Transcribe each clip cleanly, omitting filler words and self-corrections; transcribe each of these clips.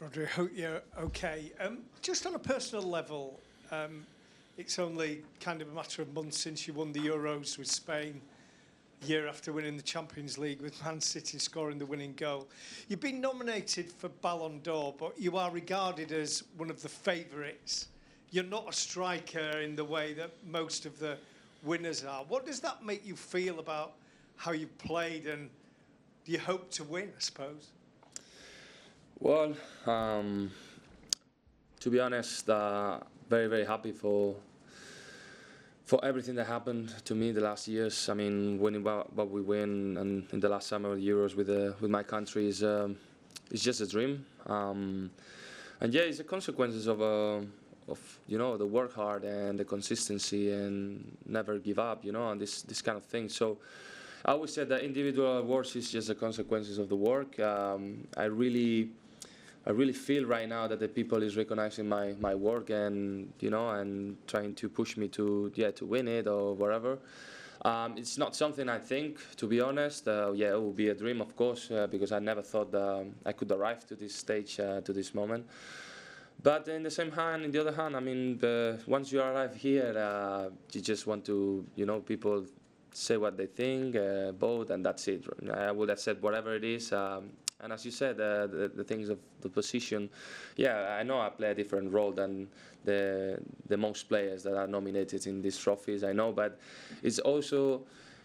Rodri, I hope you're okay. Just on a personal level, it's only kind of a matter of months since you won the Euros with Spain, a year after winning the Champions League with Man City scoring the winning goal. You've been nominated for Ballon d'Or, but you are regarded as one of the favourites. You're not a striker in the way that most of the winners are. What does that make you feel about how you played, and do you hope to win, I suppose? Well, to be honest, very, very happy for everything that happened to me the last years. I mean, winning what we win and in the last summer Euros with my country is just a dream. And yeah, it's the consequences of the work hard and the consistency and never give up, and this kind of thing. So I always said that individual awards is just the consequences of the work. I really feel right now that the people is recognizing my work and and trying to push me to win it or whatever. It's not something I think, to be honest. Yeah, it would be a dream, of course, because I never thought I could arrive to this stage, to this moment. But in the other hand, I mean, once you arrive here, you just want to, people say what they think, vote, and that's it. I would have said whatever it is. And as you said, the things of the position, yeah, I know I play a different role than the most players that are nominated in these trophies, I know, but it's also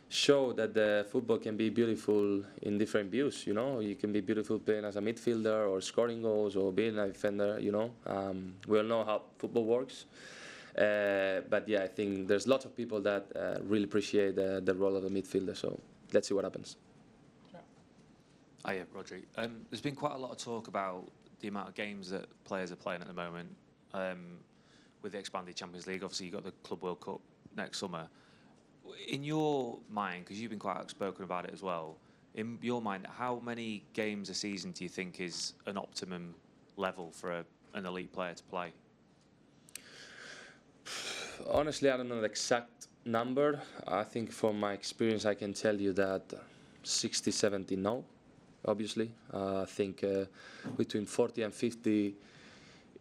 show that the football can be beautiful in different views, You can be beautiful playing as a midfielder or scoring goals or being a defender, We all know how football works. But yeah, I think there's lots of people that really appreciate the role of a midfielder, so let's see what happens. Hiya, Rodri. There's been quite a lot of talk about the amount of games that players are playing at the moment with the expanded Champions League. Obviously, you've got the Club World Cup next summer. In your mind, because you've been quite outspoken about it as well, in your mind, how many games a season do you think is an optimum level for an elite player to play? Honestly, I don't know the exact number. I think from my experience, I can tell you that 60, 70, no. Obviously, I think between 40 and 50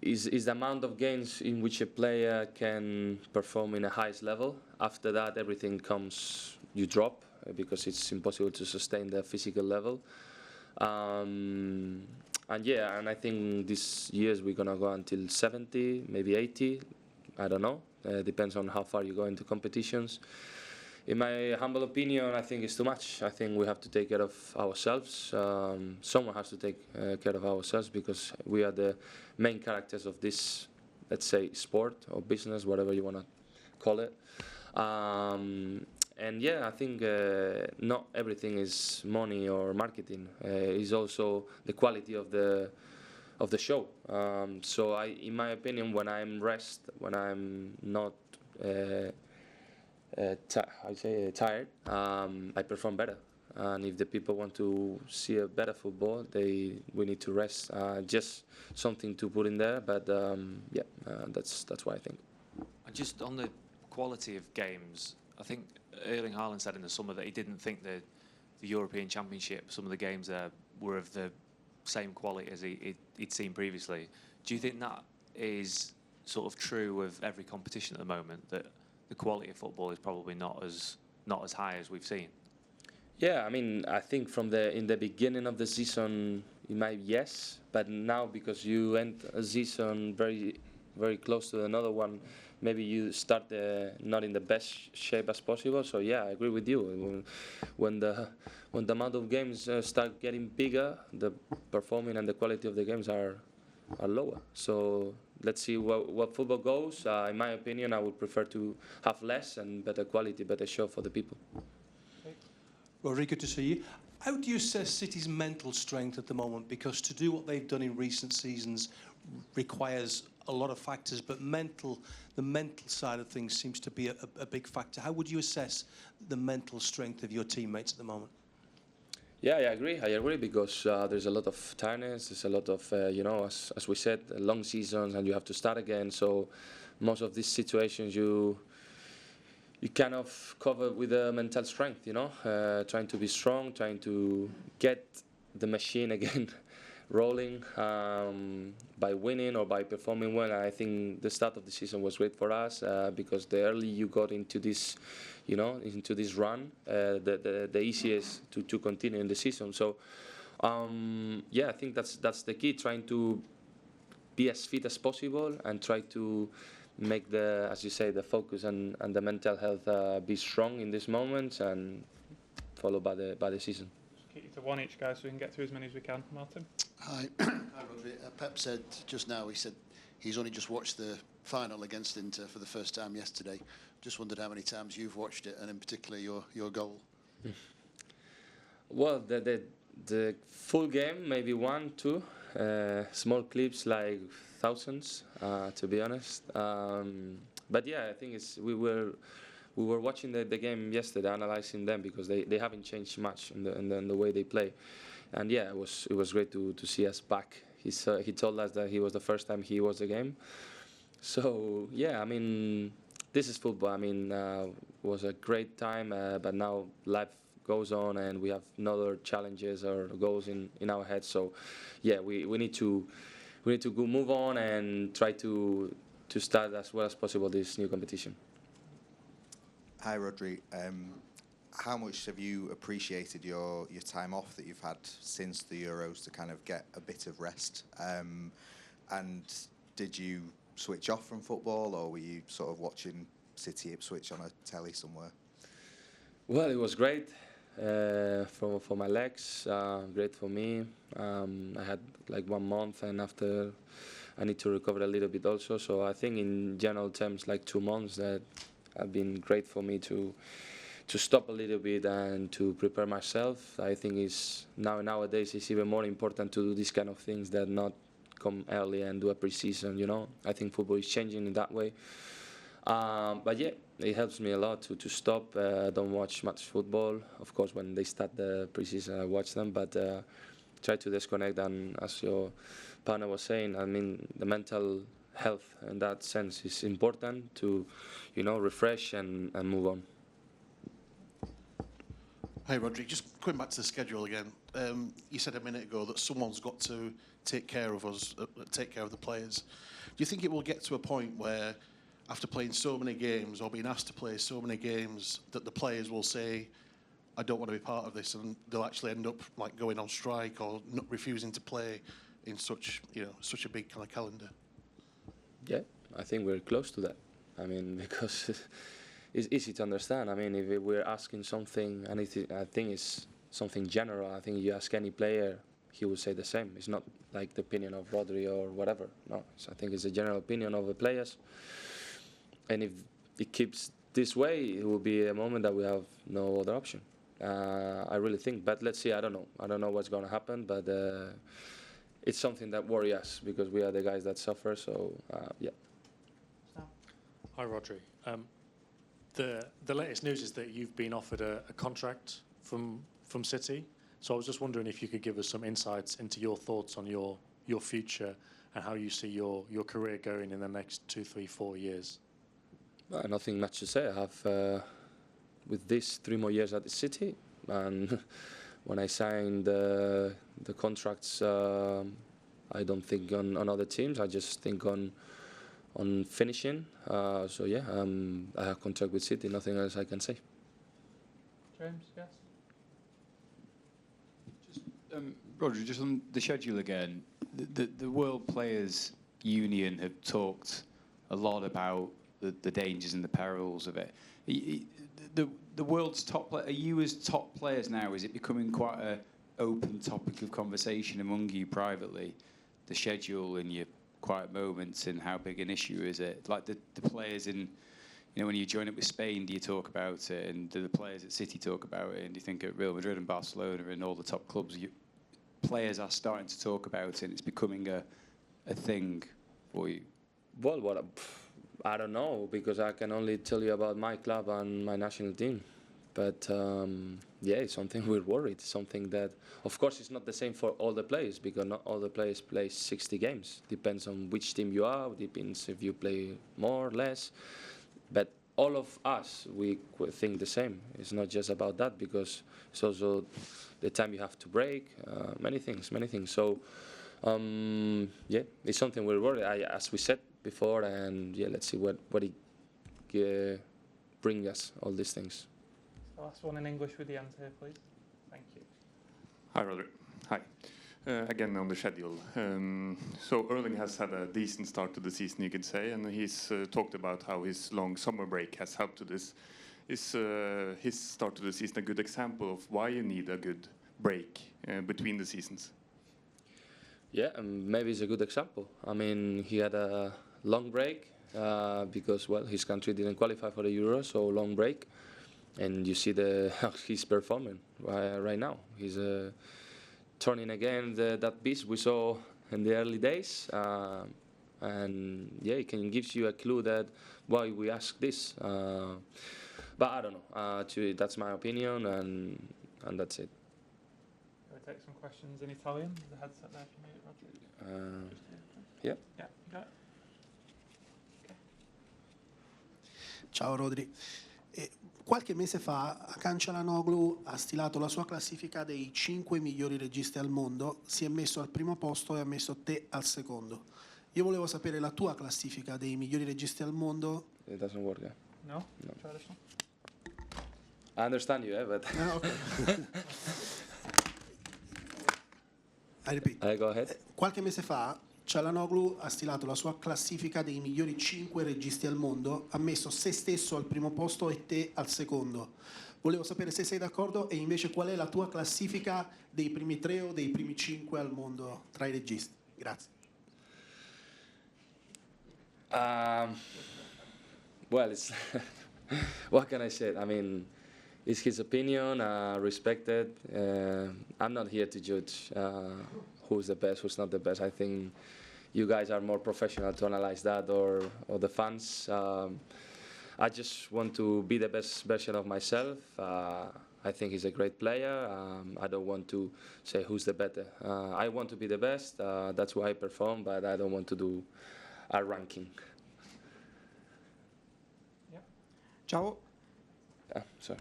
is the amount of games in which a player can perform in the highest level. After that, everything comes, you drop, because it's impossible to sustain the physical level. And yeah, and I think this years we're gonna go until 70, maybe 80. I don't know. Depends on how far you go into competitions. In my humble opinion, I think it's too much. I think we have to take care of ourselves. Someone has to take care of ourselves, because we are the main characters of this, let's say, sport or business, whatever you want to call it. And yeah, I think not everything is money or marketing. It's also the quality of the show. So in my opinion, when I'm when I'm not tired, I perform better. And if the people want to see a better football, we need to rest. Just something to put in there, but yeah, that's what I think. And just on the quality of games, I think Erling Haaland said in the summer that he didn't think the European Championship, some of the games there, were of the same quality as he'd seen previously. Do you think that is sort of true of every competition at the moment, that the quality of football is probably not as high as we've seen? Yeah, I mean, I think in the beginning of the season, it might yes, but now because you end a season very, very close to another one, maybe you start not in the best shape as possible. So yeah, I agree with you. When the amount of games start getting bigger, the performing and the quality of the games are lower. So let's see what football goes. In my opinion, I would prefer to have less and better quality, better show for the people. Rodri, good to see you. How do you assess City's mental strength at the moment? Because to do what they've done in recent seasons requires a lot of factors, but the mental side of things seems to be a big factor. How would you assess the mental strength of your teammates at the moment? Yeah, I agree because there's a lot of tiredness, there's a lot of, as we said, long seasons, and you have to start again. So most of these situations you kind of cover with a mental strength, trying to be strong, trying to get the machine again rolling by winning or by performing well. I think the start of the season was great for us because the early you got into this, into this run, the easiest to continue in the season. So, yeah, I think that's the key, trying to be as fit as possible and try to make the, as you say, the focus and the mental health be strong in these moments and followed by the season. Keep it to one each, guys, so we can get through as many as we can. Martin? Hi, Rodri. Pep said just now, he said he's only just watched the final against Inter for the first time yesterday. Just wondered how many times you've watched it, and in particular your goal. Well, the full game, maybe 1, 2. Small clips like thousands, to be honest. But yeah, I think we were watching the game yesterday, analyzing them because they haven't changed much in the way they play. And yeah, it was great to see us back. He told us that he was the first time he watched the game. So yeah, I mean, this is football. I mean, it was a great time, but now life goes on and we have other challenges or goals in our heads. So yeah, we need to move on and try to start as well as possible this new competition. Hi, Rodri. How much have you appreciated your time off that you've had since the Euros to kind of get a bit of rest? And did you switch off from football, or were you sort of watching City Ipswich on a telly somewhere? Well, it was great for my legs, great for me. I had like 1 month, and after I need to recover a little bit also. So I think in general terms, like 2 months that have been great for me to stop a little bit and to prepare myself. I think nowadays it's even more important to do these kind of things than not come early and do a pre-season, I think football is changing in that way. But yeah, it helps me a lot to stop. I don't watch much football. Of course, when they start the pre-season, I watch them, but try to disconnect. And as your partner was saying, I mean, the mental health in that sense is important to, refresh and move on. Hey, Rodri, just going back to the schedule again. You said a minute ago that someone's got to take care of us, take care of the players. Do you think it will get to a point where, after playing so many games or being asked to play so many games, that the players will say, I don't want to be part of this, and they'll actually end up like going on strike or not refusing to play in such a big kind of calendar? Yeah, I think we're close to that. I mean, because it's easy to understand. I mean, if we're asking something, and I think it's something general, I think you ask any player, he will say the same. It's not like the opinion of Rodri or whatever. No, I think it's a general opinion of the players. And if it keeps this way, it will be a moment that we have no other option. I really think, but let's see. I don't know. I don't know what's going to happen, but it's something that worries us because we are the guys that suffer. So yeah. Hi, Rodri. The latest news is that you've been offered a contract from City. So I was just wondering if you could give us some insights into your thoughts on your future and how you see your career going in the next 2, 3, 4 years. Nothing much to say. I have with this 3 more years at the City, and when I signed the contracts, I don't think on other teams. I just think on finishing. So yeah, I have contract with City. Nothing else I can say. James, yes. Rodri, just on the schedule again, the World Players Union have talked a lot about the dangers and the perils of it. The world's top player, are you as top players now, is it becoming quite an open topic of conversation among you privately, the schedule and your quiet moments, and how big an issue is it? Like the players in, when you join up with Spain, do you talk about it? And do the players at City talk about it? And do you think at Real Madrid and Barcelona and all the top clubs, players are starting to talk about it and it's becoming a thing for you? Well, I don't know, because I can only tell you about my club and my national team. But yeah, it's something we're worried. Something that, of course, it's not the same for all the players, because not all the players play 60 games. Depends on which team you are. Depends if you play more or less. But all of us, we think the same. It's not just about that, because it's also the time you have to break. Many things. So Yeah, it's something we're worried, as we said before, and yeah, let's see what he brings us, all these things. The last one in English with the answer, please. Thank you. Hi, Rodri. Hi. Again, on the schedule. So Erling has had a decent start to the season, you could say, and he's talked about how his long summer break has helped to this. Is his start to the season a good example of why you need a good break between the seasons? Yeah, maybe it's a good example. I mean, he had a long break because, well, his country didn't qualify for the Euro, so long break. And you see how he's performing right now. He's turning again that beast we saw in the early days. And yeah, it can give you a clue that why we ask this. But I don't know. That's my opinion, and that's it. Can we take some questions in Italian? The headset there, if you need it, Rodri. Yeah. Yeah, you got it. Ciao Rodri. Qualche mese fa Cancelanoglu ha stilato la sua classifica dei 5 migliori registi al mondo, si è messo al primo posto e ha messo te al secondo. Io volevo sapere la tua classifica dei migliori registi al mondo. It doesn't work, yeah. No? Try this one. I understand you, but... Okay. I repeat. Go ahead. Qualche mese fa Calhanoglu ha stilato la sua classifica dei migliori 5 registi al mondo, ha messo se stesso al primo posto e te al secondo. Volevo sapere se sei d'accordo e invece qual è la tua classifica dei primi 3 o dei primi 5 al mondo tra i registi. Grazie. Well, it's what can I say? I mean, it's his opinion, respected. I'm not here to judge who's the best, who's not the best. I think you guys are more professional to analyze that, or the fans. I just want to be the best version of myself. I think he's a great player. I don't want to say who's the better. I want to be the best. That's why I perform, but I don't want to do a ranking. Ciao. Sorry.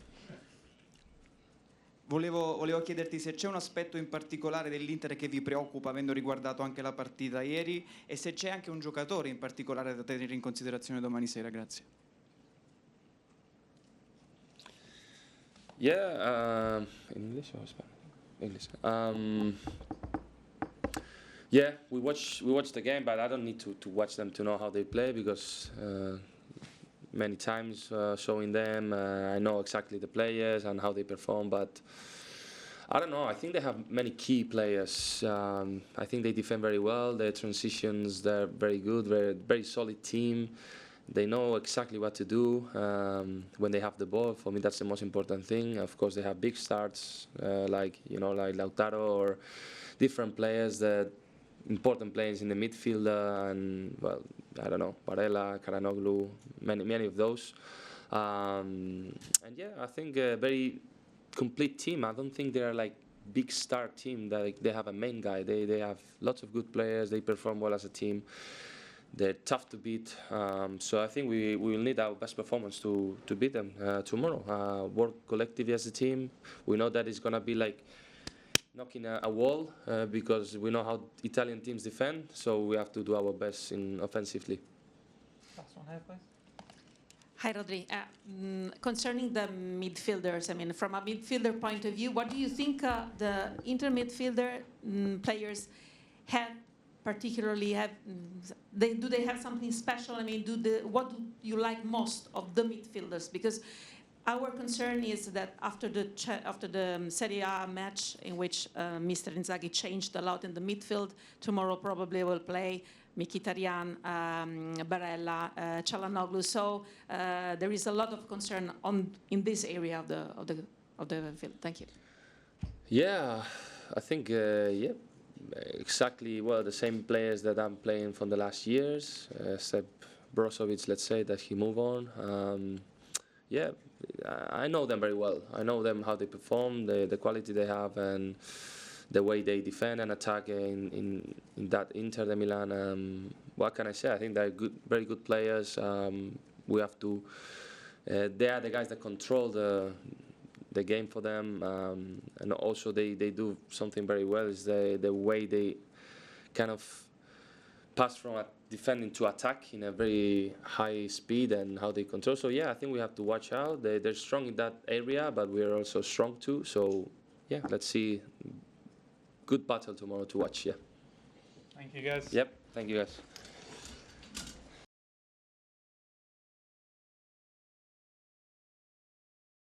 Volevo chiederti se c'è un aspetto in particolare dell'Inter che vi preoccupa, avendo riguardato anche la partita ieri, e se c'è anche un giocatore in particolare da tenere in considerazione domani sera. Grazie. Yeah, in English or Spanish? English. Yeah, we watch the game, but I don't need to watch them to know how they play, because many times showing them, I know exactly the players and how they perform, but I don't know. I think they have many key players. I think they defend very well. Their transitions, they're very good. Very solid team. They know exactly what to do when they have the ball. For me, that's the most important thing. Of course, they have big starts like Lautaro, or different players, that important players in the midfield, and well, I don't know, Barella, Calhanoglu, many of those. And yeah, I think a very complete team. I don't think they're like big star team that they have a main guy. They have lots of good players. They perform well as a team. They're tough to beat. So I think we will need our best performance to beat them tomorrow. Work collectively as a team. We know that it's gonna be like knocking a wall because we know how Italian teams defend. So we have to do our best offensively. Last one here, please. Hi, Rodri. Concerning the midfielders, I mean, from a midfielder point of view, what do you think the Inter midfielder players have particularly do they have something special? I mean, what do you like most of the midfielders? Because our concern is that after the Serie A match, in which Mr. Inzaghi changed a lot in the midfield, tomorrow probably will play Mkhitaryan, Barella, Calhanoglu. So there is a lot of concern in this area of the field. Thank you. Yeah, I think yeah, exactly. Well, the same players that I'm playing from the last years, except Brozovic. Let's say that he moved on. Yeah, I know them very well. I know them, how they perform, the quality they have, and the way they defend and attack in that Inter de Milan. What can I say? I think they're good, very good players. We have to. They are the guys that control the game for them, and also they do something very well. Is the way they kind of pass from defending to attack in a very high speed and how they control. So yeah, I think we have to watch out. They're strong in that area, but we're also strong too. So yeah, let's see. Good battle tomorrow to watch. Yeah. Thank you, guys. Yep. Thank you, guys.